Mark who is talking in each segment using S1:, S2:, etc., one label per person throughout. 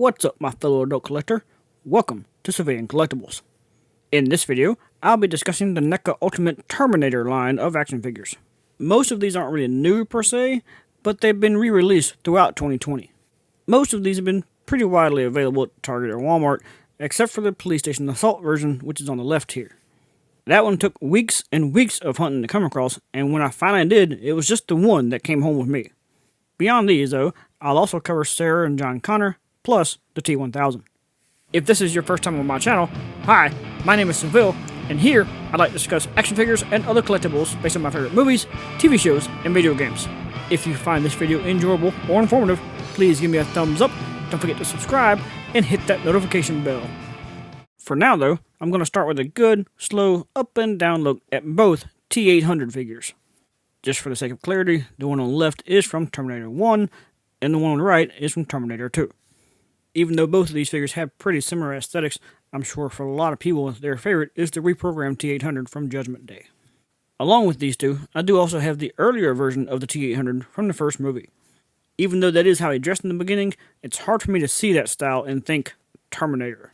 S1: What's up, my fellow adult collector? Welcome to Civilian Collectibles. In this video, I'll be discussing the NECA Ultimate Terminator line of action figures. Most of these aren't really new per se, but they've been re-released throughout 2020. Most of these have been pretty widely available at Target or Walmart, except for the Police Station Assault version, which is on the left here. That one took weeks and weeks of hunting to come across, and when I finally did, it was just the one that came home with me. Beyond these, though, I'll also cover Sarah and John Connor, plus the T-1000. If this is your first time on my channel, hi, my name is Seville, and here I'd like to discuss action figures and other collectibles based on my favorite movies, TV shows, and video games. If you find this video enjoyable or informative, please give me a thumbs up, don't forget to subscribe, and hit that notification bell. For now though, I'm going to start with a good, slow, up and down look at both T-800 figures. Just for the sake of clarity, the one on the left is from Terminator 1, and the one on the right is from Terminator 2. Even though both of these figures have pretty similar aesthetics, I'm sure for a lot of people their favorite is the reprogrammed T-800 from Judgment Day. Along with these two, I do also have the earlier version of the T-800 from the first movie. Even though that is how he dressed in the beginning, it's hard for me to see that style and think Terminator.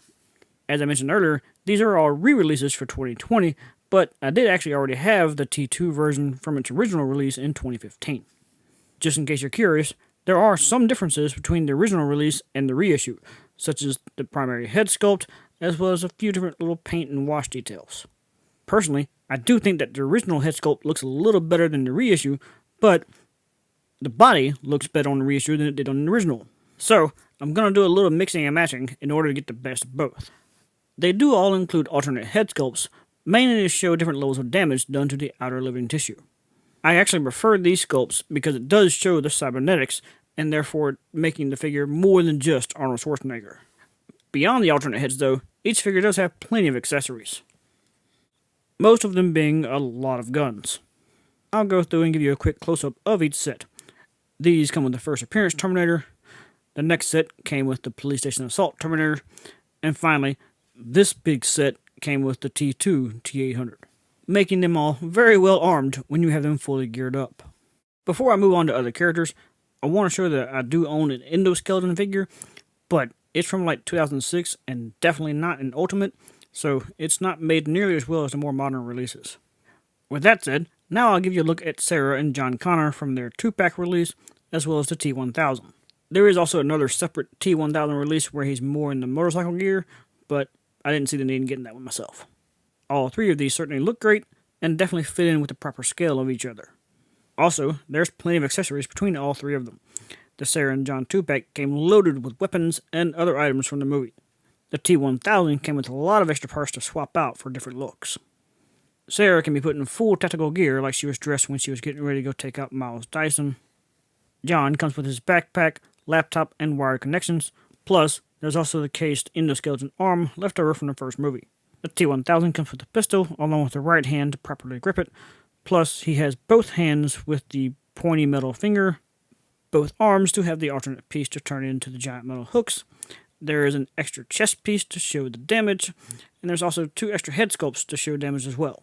S1: As I mentioned earlier, these are all re-releases for 2020, but I did actually already have the T2 version from its original release in 2015. Just in case you're curious, there are some differences between the original release and the reissue, such as the primary head sculpt, as well as a few different little paint and wash details. Personally, I do think that the original head sculpt looks a little better than the reissue, but the body looks better on the reissue than it did on the original. So, I'm going to do a little mixing and matching in order to get the best of both. They do all include alternate head sculpts, mainly to show different levels of damage done to the outer living tissue. I actually prefer these sculpts because it does show the cybernetics, and therefore making the figure more than just Arnold Schwarzenegger. Beyond the alternate heads though, each figure does have plenty of accessories. Most of them being a lot of guns. I'll go through and give you a quick close-up of each set. These come with the first appearance Terminator, the next set came with the Police Station Assault Terminator, and finally, this big set came with the T2 T-800, making them all very well armed when you have them fully geared up. Before I move on to other characters, I want to show that I do own an endoskeleton figure, but it's from like 2006 and definitely not an Ultimate, so it's not made nearly as well as the more modern releases. With that said, now I'll give you a look at Sarah and John Connor from their 2-pack release, as well as the T-1000. There is also another separate T-1000 release where he's more in the motorcycle gear, but I didn't see the need in getting that one myself. All three of these certainly look great, and definitely fit in with the proper scale of each other. Also, there's plenty of accessories between all three of them. The Sarah and John 2-pack came loaded with weapons and other items from the movie. The T-1000 came with a lot of extra parts to swap out for different looks. Sarah can be put in full tactical gear like she was dressed when she was getting ready to go take out Miles Dyson. John comes with his backpack, laptop, and wired connections, plus there's also the cased endoskeleton arm left over from the first movie. The T-1000 comes with a pistol along with the right hand to properly grip it. Plus, he has both hands with the pointy metal finger, both arms to have the alternate piece to turn into the giant metal hooks. There is an extra chest piece to show the damage, and there's also 2 extra head sculpts to show damage as well.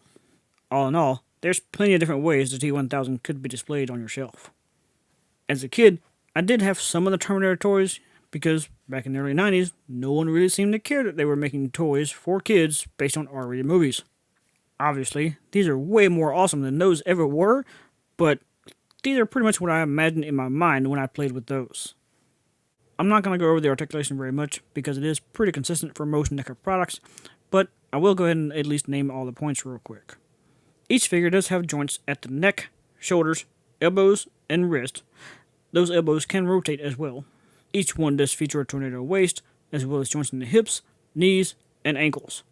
S1: All in all, there's plenty of different ways the T-1000 could be displayed on your shelf. As a kid, I did have some of the Terminator toys, because back in the early 90s, no one really seemed to care that they were making toys for kids based on R-rated movies. Obviously, these are way more awesome than those ever were, but these are pretty much what I imagined in my mind when I played with those. I'm not going to go over the articulation very much, because it is pretty consistent for most NECA products, but I will go ahead and at least name all the points real quick. Each figure does have joints at the neck, shoulders, elbows, and wrist. Those elbows can rotate as well. Each one does feature a tornado waist, as well as joints in the hips, knees, and ankles.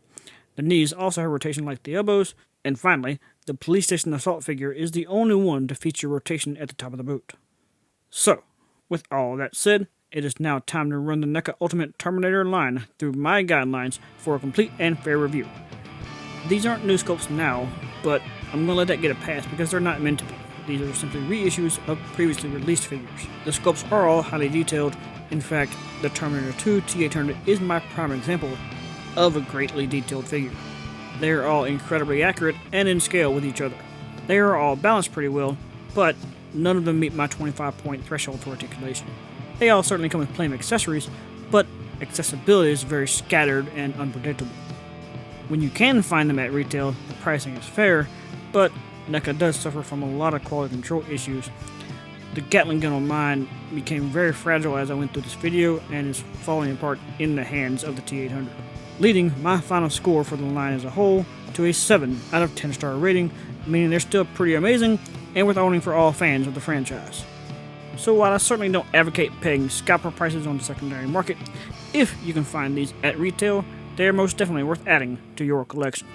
S1: The knees also have rotation like the elbows, and finally, the Police Station Assault figure is the only one to feature rotation at the top of the boot. So, with all that said, it is now time to run the NECA Ultimate Terminator line through my guidelines for a complete and fair review. These aren't new sculpts now, but I'm going to let that get a pass because they're not meant to be. These are simply reissues of previously released figures. The sculpts are all highly detailed. In fact, the Terminator 2 T-800 is my prime example of a greatly detailed figure. They are all incredibly accurate and in scale with each other. They are all balanced pretty well, but none of them meet my 25-point threshold for articulation. They all certainly come with plenty of accessories, but accessibility is very scattered and unpredictable. When you can find them at retail, the pricing is fair, but NECA does suffer from a lot of quality control issues. The Gatling gun on mine became very fragile as I went through this video and is falling apart in the hands of the T800, leading my final score for the line as a whole to a 7 out of 10 star rating, meaning they're still pretty amazing and worth owning for all fans of the franchise. So while I certainly don't advocate paying scalper prices on the secondary market, if you can find these at retail, they are most definitely worth adding to your collection.